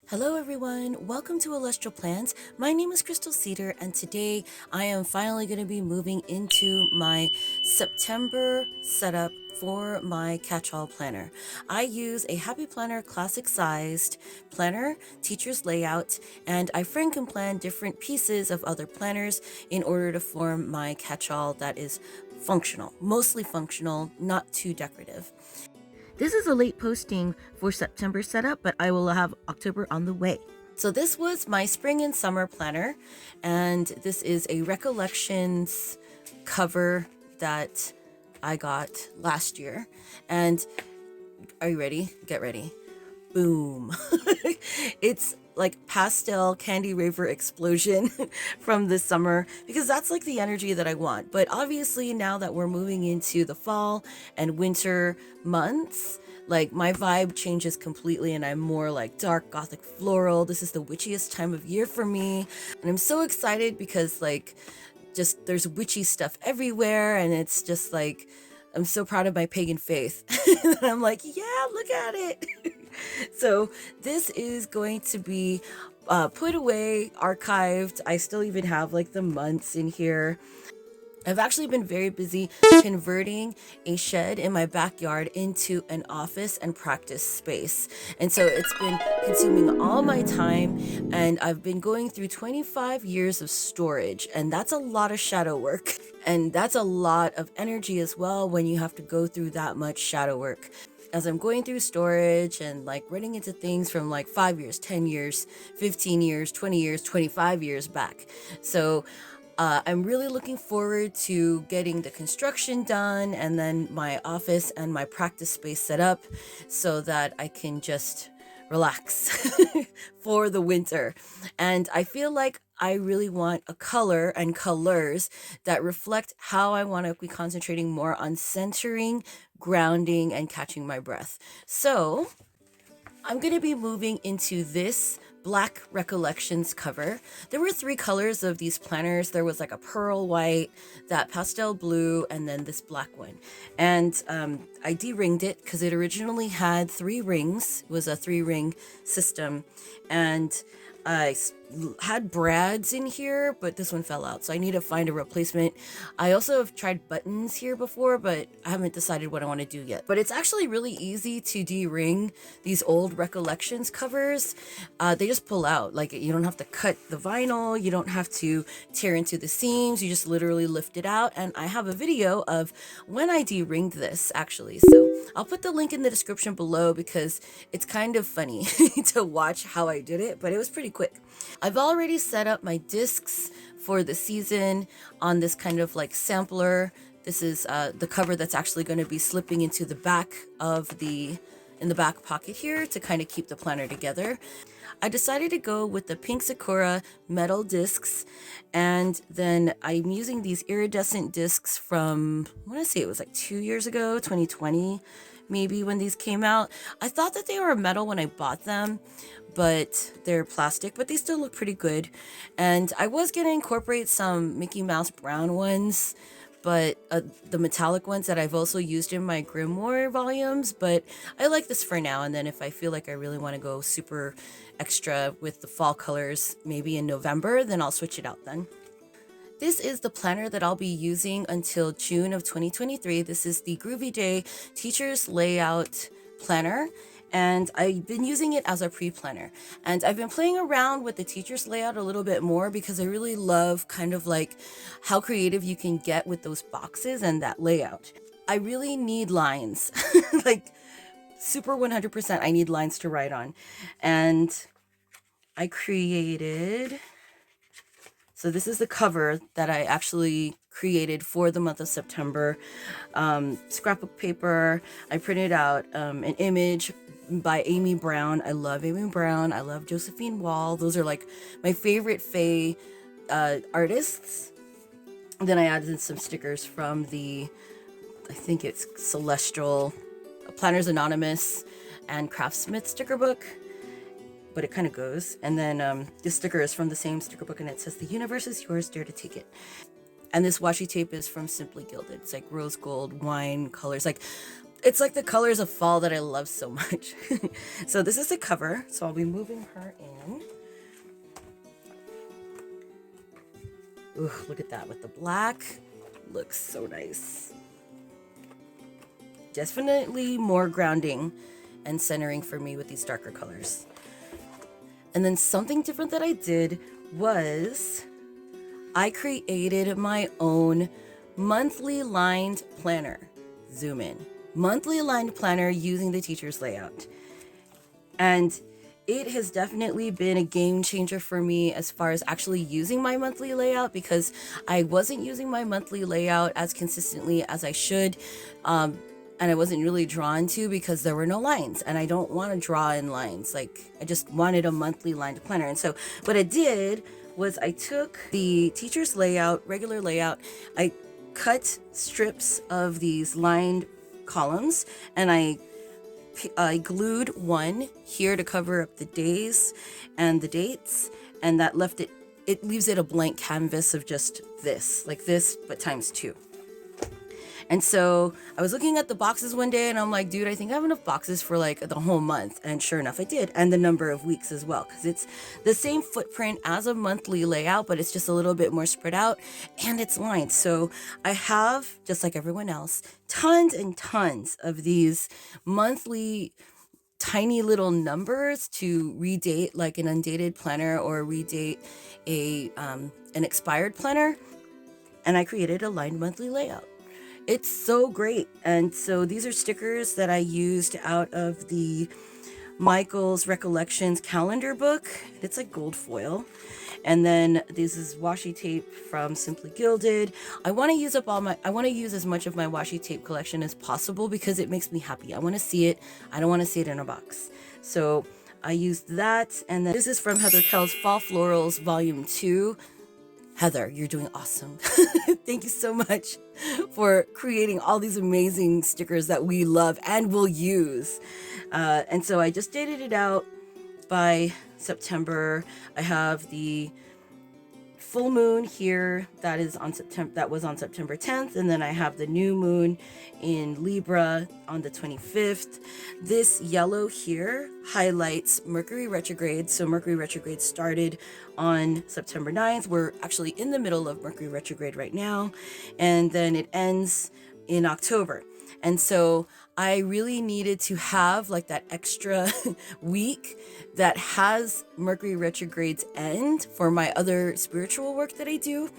Hello everyone, welcome to Celestial Plans. My name is Crystal Cedar and today I am finally going to be moving into my September setup for my catch-all planner. I use a Happy Planner classic sized planner, teacher's layout, and I Frankenplan different pieces of other planners in order to form my catch-all that is functional, mostly functional, not too decorative. This is a late posting for September setup, but I will have October on the way. So this was my spring and summer planner, and this is a Recollections cover that I got last year. And are you ready? Get ready. Boom. It's like pastel candy raver explosion from this summer because that's like the energy that I want. But obviously now that we're moving into the fall and winter months, like my vibe changes completely and I'm more like dark gothic floral. This is the witchiest time of year for me. And I'm so excited because like just there's witchy stuff everywhere and it's just like I'm so proud of my pagan faith. I'm like, yeah, look at it. So this is going to be put away, archived. I still even have like the months in here. I've actually been very busy converting a shed in my backyard into an office and practice space. And so it's been consuming all my time and I've been going through 25 years of storage and that's a lot of shadow work. And that's a lot of energy as well when you have to go through that much shadow work. As I'm going through storage and like running into things from like 5 years, 10 years, 15 years, 20 years, 25 years back. So I'm really looking forward to getting the construction done and then my office and my practice space set up so that I can just relax for the winter. And I feel like I really want a color and colors that reflect how I want to be concentrating more on centering, grounding, and catching my breath. So I'm going to be moving into this Black Recollections cover. There were three colors of these planners. There was like a pearl white, that pastel blue, and then this black one. And I de-ringed it because it originally had 3 rings. It was a 3-ring system. And I had brads in here, but this one fell out, so I need to find a replacement. I also have tried buttons here before, but I haven't decided what I want to do yet. But it's actually really easy to de-ring these old Recollections covers. They just pull out. Like, you don't have to cut the vinyl, you don't have to tear into the seams, you just literally lift it out. And I have a video of when I de-ringed this, actually. So I'll put the link in the description below because it's kind of funny to watch how I did it, but it was pretty quick. I've already set up my discs for the season on this kind of like sampler. This is the cover that's actually going to be slipping into the back of in the back pocket here to kind of keep the planner together. I decided to go with the Pink Sakura metal discs, and then I'm using these iridescent discs from, I want to say it was like 2 years ago, 2020 maybe, when these came out. I thought that they were metal when I bought them, but they're plastic, but they still look pretty good. And I was going to incorporate some Mickey Mouse brown ones, but the metallic ones that I've also used in my Grimoire volumes, but I like this for now. And then if I feel like I really want to go super extra with the fall colors, maybe in November, then I'll switch it out then. This is the planner that I'll be using until June of 2023. This is the Groovy Day Teacher's Layout Planner, and I've been using it as a pre-planner. And I've been playing around with the teacher's layout a little bit more because I really love kind of like how creative you can get with those boxes and that layout. I really need lines, like super 100%. I need lines to write on. And I created... So this is the cover that I actually created for the month of September. Scrapbook paper. I printed out an image by Amy Brown. I love Amy Brown. I love Josephine Wall. Those are like my favorite Fae artists. And then I added some stickers from I think it's Celestial, Planners Anonymous, and Craftsmith sticker book. But it kind of goes. And then this sticker is from the same sticker book, and it says, "The universe is yours, dare to take it." And this washi tape is from Simply Gilded. It's like rose gold wine colors. Like it's like the colors of fall that I love so much. So this is the cover. So I'll be moving her in. Ooh, look at that with the black. Looks so nice. Definitely more grounding and centering for me with these darker colors. And then something different that I did was I created my own monthly lined planner. Zoom in. Monthly aligned planner using the teacher's layout. And it has definitely been a game changer for me as far as actually using my monthly layout, because I wasn't using my monthly layout as consistently as I should. And I wasn't really drawn to because there were no lines, and I don't want to draw in lines. Like, I just wanted a monthly lined planner. And so what I did was I took the teacher's layout, regular layout, I cut strips of these lined columns, and I glued one here to cover up the days and the dates, and that left it leaves it a blank canvas of just this, like this, but times 2. And so I was looking at the boxes one day, and I'm like, dude, I think I have enough boxes for like the whole month. And sure enough, I did. And the number of weeks as well, because it's the same footprint as a monthly layout, but it's just a little bit more spread out, and it's lined. So I have, just like everyone else, tons and tons of these monthly tiny little numbers to redate like an undated planner or redate an expired planner. And I created a lined monthly layout. It's so great. And so these are stickers that I used out of the Michael's Recollections calendar book. It's like gold foil. And then this is washi tape from Simply Gilded. I want to use as much of my washi tape collection as possible because it makes me happy. I want to see it. I don't want to see it in a box. So I used that. And then this is from Heather Kell's Fall Florals Volume 2. Heather, you're doing awesome. Thank you so much for creating all these amazing stickers that we love and will use. And so I just dated it out by September. I have the full moon here that was on September 10th, and then I have the new moon in Libra on the 25th. This yellow here highlights Mercury retrograde. So Mercury retrograde started on September 9th. We're actually in the middle of Mercury retrograde right now, and then it ends in October. And so I really needed to have like that extra week that has Mercury retrograde's end for my other spiritual work that I do.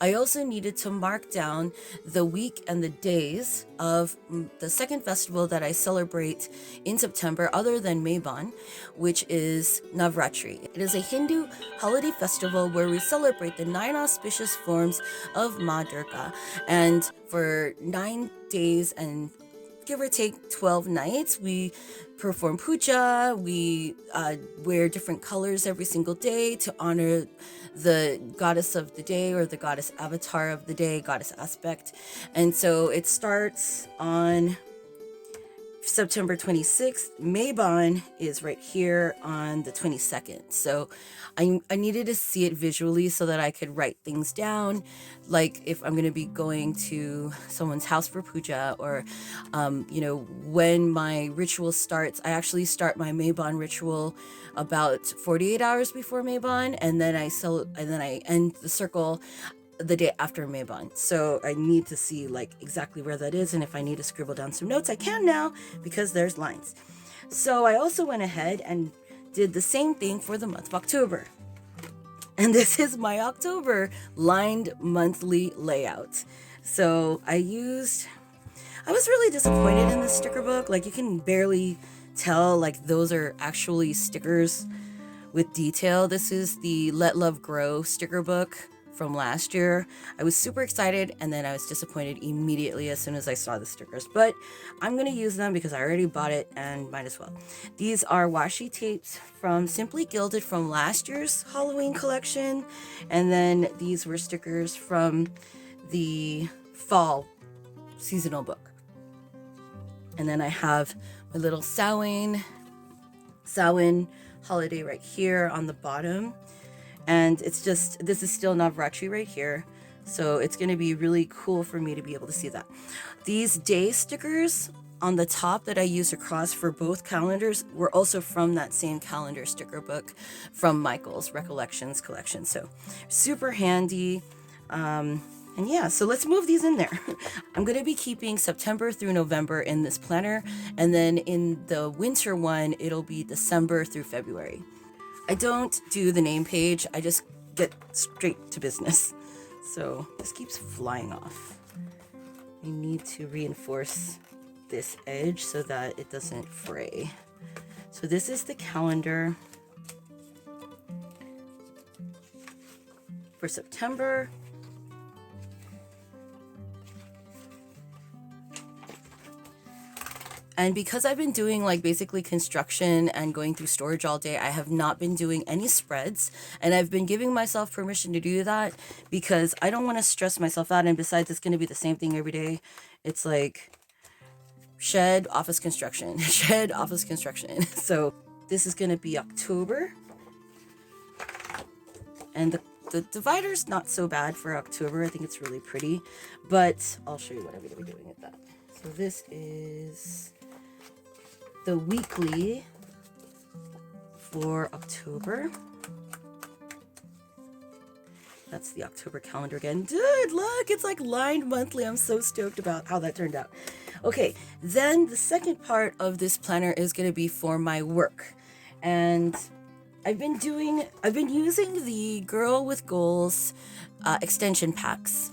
I also needed to mark down the week and the days of the second festival that I celebrate in September, other than MABON, which is Navratri. It is a Hindu holiday festival where we celebrate the 9 auspicious forms of Ma Durga. And for 9 days and give or take 12 nights, we perform puja, we wear different colors every single day to honor the goddess of the day, or the goddess avatar of the day, goddess aspect. And so it starts on September 26th. MABON is right here on the 22nd. So I needed to see it visually so that I could write things down. Like if I'm going to be going to someone's house for puja, or, when my ritual starts. I actually start my MABON ritual about 48 hours before MABON, and then I end the circle the day after MABON. So I need to see like exactly where that is, and if I need to scribble down some notes, I can now because there's lines. So I also went ahead and did the same thing for the month of October. And this is my October lined monthly layout. So I was really disappointed in this sticker book. Like, you can barely tell like those are actually stickers with detail. This is the Let Love Grow sticker book from last year. I was super excited, and then I was disappointed immediately as soon as I saw the stickers, but I'm going to use them because I already bought it and might as well. These are washi tapes from Simply Gilded from last year's Halloween collection, and then these were stickers from the fall seasonal book. And then I have my little Samhain holiday right here on the bottom. And this is still Navratri right here. So it's going to be really cool for me to be able to see that. These day stickers on the top that I use across for both calendars were also from that same calendar sticker book from Michael's Recollections collection. So super handy. And yeah, so let's move these in there. I'm going to be keeping September through November in this planner. And then in the winter one, it'll be December through February. I don't do the name page. I just get straight to business. So this keeps flying off. I need to reinforce this edge so that it doesn't fray. So this is the calendar for September. And because I've been doing like basically construction and going through storage all day, I have not been doing any spreads. And I've been giving myself permission to do that because I don't want to stress myself out. And besides, it's going to be the same thing every day. It's like shed, office construction, shed, office construction. So this is going to be October. And the divider's not so bad for October. I think it's really pretty. But I'll show you what I'm going to be doing with that. So this is the weekly for October. That's the October calendar again. Dude, look, it's like lined monthly. I'm so stoked about how that turned out. Okay, then the second part of this planner is going to be for my work. And I've been using the Girl with Goals extension packs.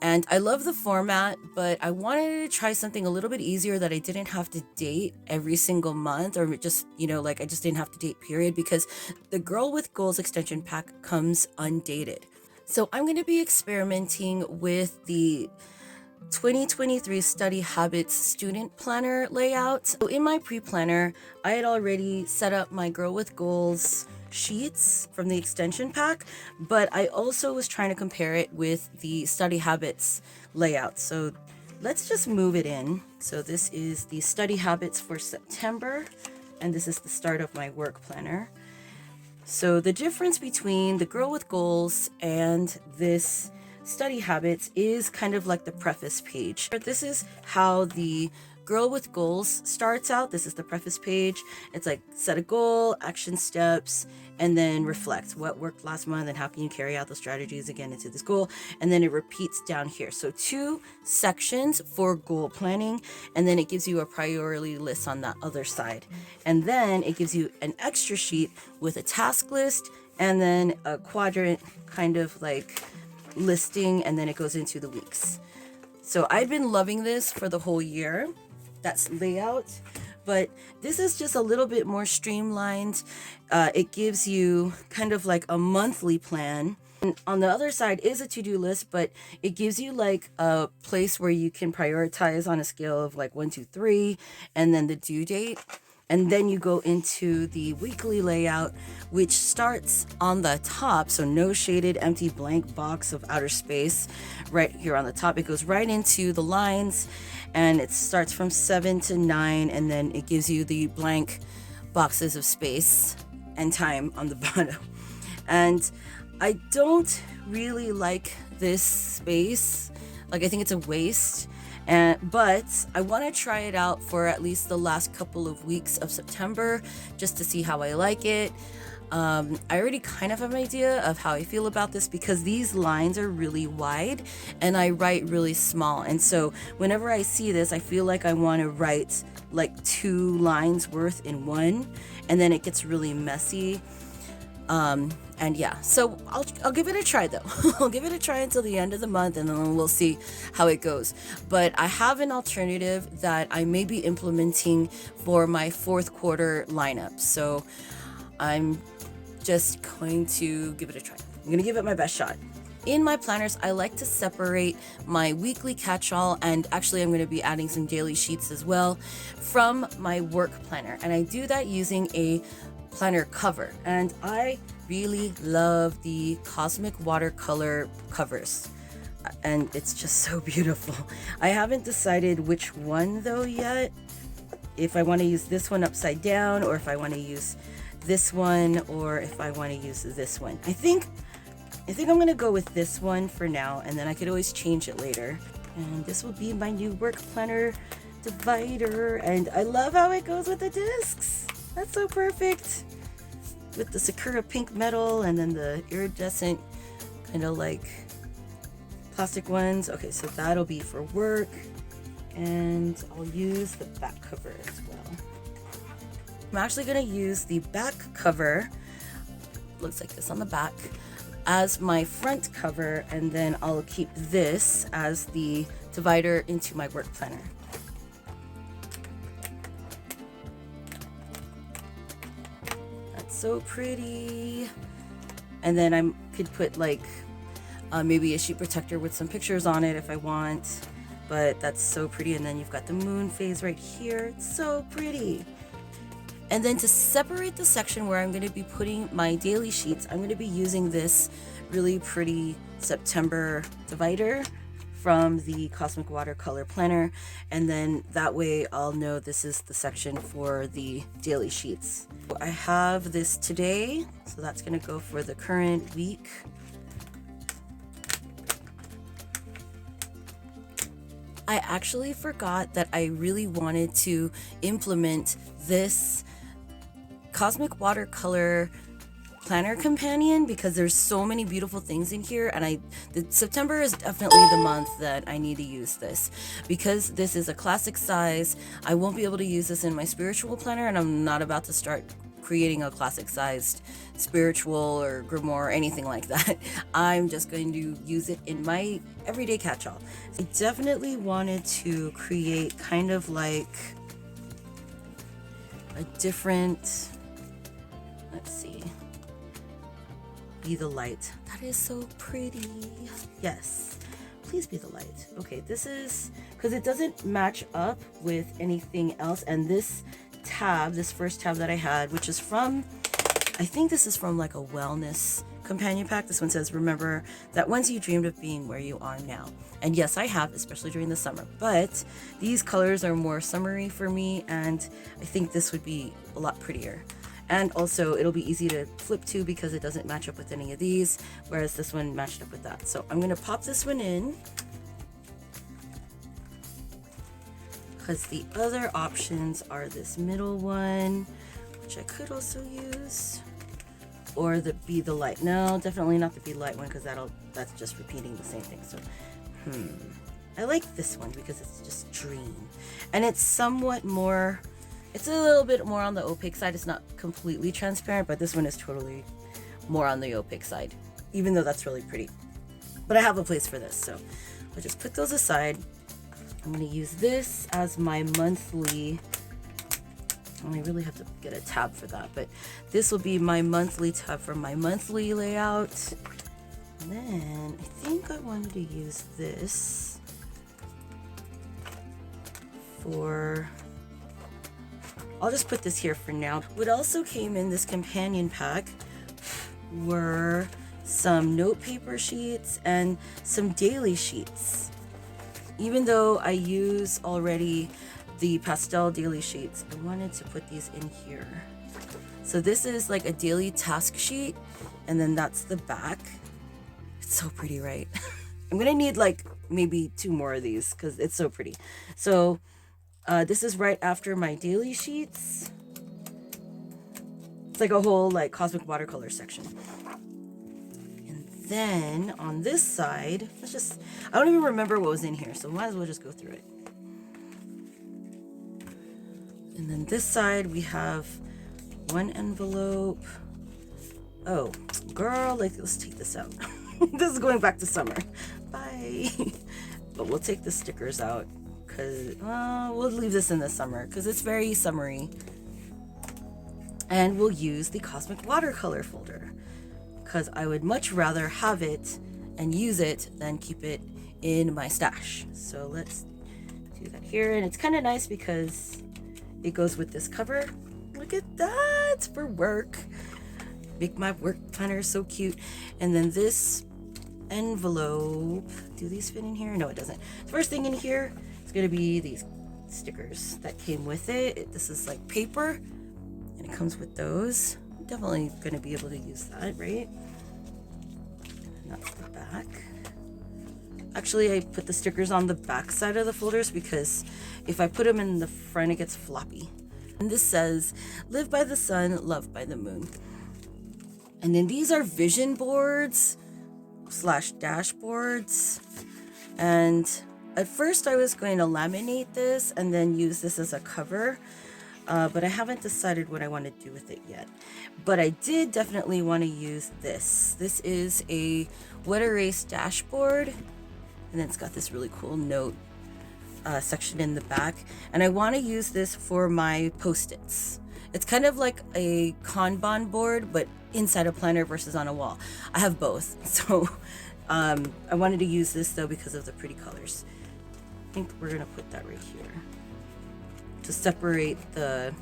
And I love the format, but I wanted to try something a little bit easier that I didn't have to date every single month, or just, like I just didn't have to date, period, because the Girl with Goals extension pack comes undated. So I'm going to be experimenting with the 2023 Study Habits Student Planner layout. So in my pre-planner, I had already set up my Girl with Goals sheets from the extension pack, but I also was trying to compare it with the Study Habits layout. So let's just move it in. So this is the Study Habits for September, and this is the start of my work planner. So the difference between the Girl with Goals and this Study Habits is kind of like the preface page. This is how the Girl with Goals starts out. This is the preface page. It's like set a goal, action steps, and then reflect what worked last month and how can you carry out the strategies again into this goal. And then it repeats down here. So 2 sections for goal planning, and then it gives you a priority list on that other side. And then it gives you an extra sheet with a task list and then a quadrant kind of like listing, and then it goes into the weeks. So I've been loving this for the whole year. That's layout, but this is just a little bit more streamlined. It gives you kind of like a monthly plan. And on the other side is a to-do list, but it gives you like a place where you can prioritize on a scale of like 1, 2, 3, and then the due date. And then you go into the weekly layout, which starts on the top. So no shaded, empty, blank box of outer space right here on the top. It goes right into the lines, and it starts from 7 to 9. And then it gives you the blank boxes of space and time on the bottom. And I don't really like this space. Like, I think it's a waste. But I want to try it out for at least the last couple of weeks of September just to see how I like it. I already kind of have an idea of how I feel about this because these lines are really wide and I write really small. And so whenever I see this, I feel like I want to write like 2 lines worth in one, and then it gets really messy. And yeah, so I'll give it a try though. I'll give it a try until the end of the month, and then we'll see how it goes. But I have an alternative that I may be implementing for my 4th quarter lineup. So I'm just going to give it a try. I'm going to give it my best shot. In my planners, I like to separate my weekly catch-all, and actually I'm going to be adding some daily sheets as well, from my work planner. And I do that using a planner cover, and I really love the cosmic watercolor covers, and it's just so beautiful. I haven't decided which one though yet, if I want to use this one upside down, or if I want to use this one, or if I want to use this one. I think I'm going to go with this one for now, and then I could always change it later. And this will be my new work planner divider, and I love how it goes with the discs. That's so perfect. With the Sakura pink metal and then the iridescent kind of like plastic ones. Okay, so that'll be for work, and I'll use the back cover as well. I'm actually going to use the back cover, looks like this on the back, as my front cover, and then I'll keep this as the divider into my work planner. That's so pretty. And then I could put like maybe a sheet protector with some pictures on it if I want, but that's so pretty. And then you've got the moon phase right here. It's so pretty. And then to separate the section where I'm going to be putting my daily sheets, I'm going to be using this really pretty September divider from the Cosmic Watercolor Planner. And then that way I'll know this is the section for the daily sheets. I have this today, so that's going to go for the current week. I actually forgot that I really wanted to implement this Cosmic Watercolor Planner Companion because there's so many beautiful things in here, and September is definitely the month that I need to use this because this is a classic size. I won't be able to use this in my spiritual planner, and I'm not about to start creating a classic sized spiritual or grimoire or anything like that. I'm just going to use it in my everyday catch-all. I definitely wanted to create kind of like a different, let's see, be the light. That is so pretty. Yes, please be the light. Okay, this is because it doesn't match up with anything else. And this tab, this first tab that I had, which is from, I think this is from like a wellness companion pack. This one says, remember that once you dreamed of being where you are now. And yes, I have, especially during the summer, but these colors are more summery for me, and I think this would be a lot prettier. And also it'll be easy to flip to because it doesn't match up with any of these, whereas this one matched up with that. So I'm going to pop this one in because the other options are this middle one, which I could also use, or the Be the Light. No, definitely not the Be the Light one because that's just repeating the same thing. So I like this one because it's just dream, and it's somewhat more, it's a little bit more on the opaque side. It's not completely transparent, but this one is totally more on the opaque side, even though that's really pretty. But I have a place for this, so I'll just put those aside. I'm going to use this as my monthly, I really have to get a tab for that, but this will be my monthly tab for my monthly layout. And then I think I wanted to use this for, I'll just put this here for now. What also came in this companion pack were some note paper sheets and some daily sheets. Even though I use already the pastel daily sheets, I wanted to put these in here. So this is like a daily task sheet, and then that's the back. It's so pretty, right? I'm gonna need like maybe 2 more of these because it's so pretty. So this is right after my daily sheets. It's like a whole like Cosmic Watercolor section. And then on this side, I don't even remember what was in here, so might as well just go through it. And then this side we have one envelope. Oh, girl, let's take this out. This is going back to summer. Bye. But we'll take the stickers out because we'll leave this in the summer because it's very summery. And we'll use the Cosmic Watercolor folder because I would much rather have it and use it than keep it in my stash. So let's do that here. And it's kind of nice because it goes with this cover. Look at that for work. Make my work planner so cute. And then this envelope, do these fit in here? No, it doesn't. First thing in here is going to be these stickers that came with it. This is like paper, and it comes with those. I'm definitely going to be able to use that, right? And that's the back. Actually, I put the stickers on the back side of the folders because if I put them in the front, it gets floppy. And this says, live by the sun, love by the moon. And then these are vision boards / dashboards. And at first I was going to laminate this and then use this as a cover. But I haven't decided what I want to do with it yet. But I did definitely want to use this. This is a wet erase dashboard. And then it's got this really cool note section in the back. And I want to use this for my Post-its. It's kind of like a Kanban board, but inside a planner versus on a wall. I have both. So I wanted to use this though because of the pretty colors. I think we're going to put that right here to separate the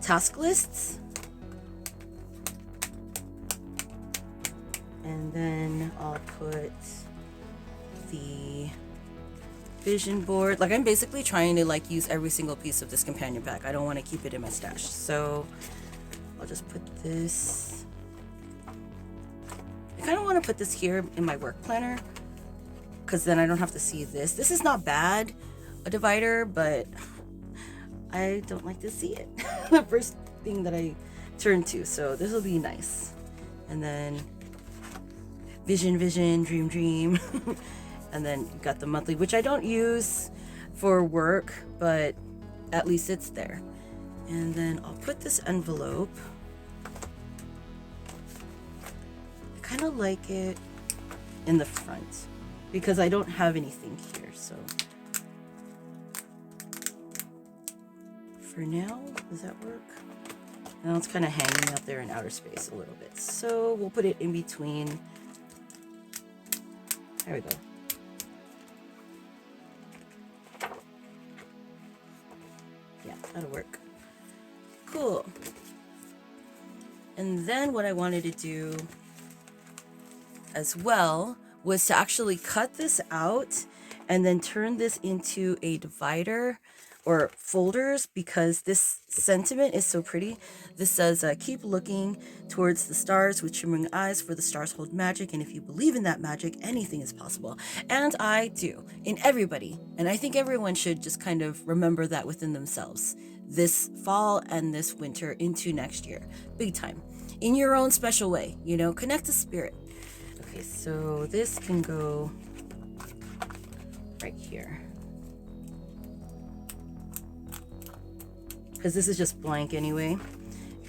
task lists. And then I'll put the vision board. Like, I'm basically trying to like use every single piece of this companion pack. I don't want to keep it in my stash. So I'll just put this. I kind of want to put this here in my work planner because then I don't have to see this. This is not bad, a divider, but I don't like to see it. The first thing that I turn to. So this will be nice. And then vision, dream, dream. And then you got the monthly, which I don't use for work, but at least it's there. And then I'll put this envelope. I kind of like it in the front because I don't have anything here. So for now, does that work? Now it's kind of hanging out there in outer space a little bit. So we'll put it in between. There we go. Yeah, that'll work. Cool. And then what I wanted to do as well was to actually cut this out and then turn this into a divider or folders because this sentiment is so pretty. This says, keep looking towards the stars with shimmering eyes, for the stars hold magic, and if you believe in that magic, anything is possible. And I do, in everybody. And I think everyone should just kind of remember that within themselves this fall and this winter into next year. Big time. In your own special way, you know, connect to spirit. Okay, so this can go right here. Because this is just blank anyway.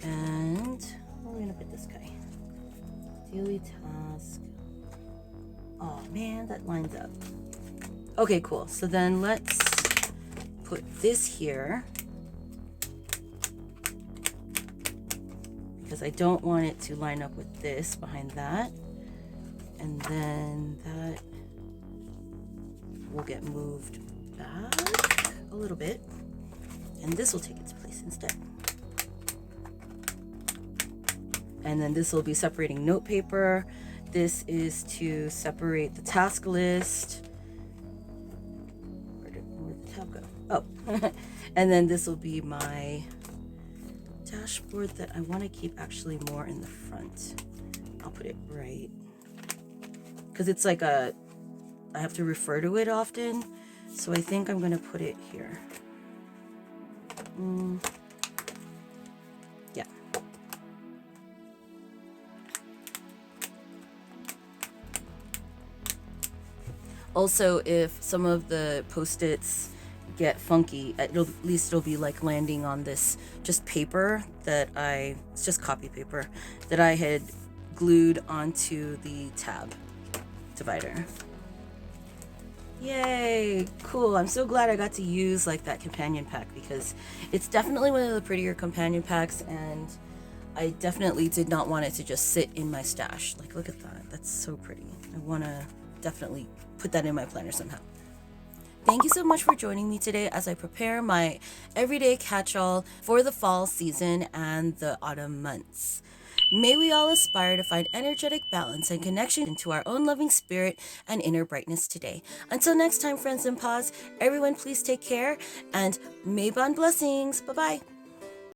And where are we gonna put this guy? Daily task. Oh man, that lines up. Okay, cool. So then let's put this here because I don't want it to line up with this behind that. And then that will get moved back a little bit. And this will take its place instead. And then this will be separating note paper. This is to separate the task list. Where did the tab go? Oh, and then this will be my dashboard that I want to keep actually more in the front. I'll put it right. Because it's like I have to refer to it often. So I think I'm going to put it here. Yeah. Also, if some of the Post-its get funky, at least it'll be like landing on this just paper that it's just copy paper that I had glued onto the tab divider. Yay, cool. I'm so glad I got to use like that companion pack because it's definitely one of the prettier companion packs, and I definitely did not want it to just sit in my stash. Like, look at that. That's so pretty. I want to definitely put that in my planner somehow. Thank you so much for joining me today as I prepare my everyday catch-all for the fall season and the autumn months. May we all aspire to find energetic balance and connection into our own loving spirit and inner brightness today. Until next time, friends and paws, everyone please take care and MABON blessings. Bye-bye.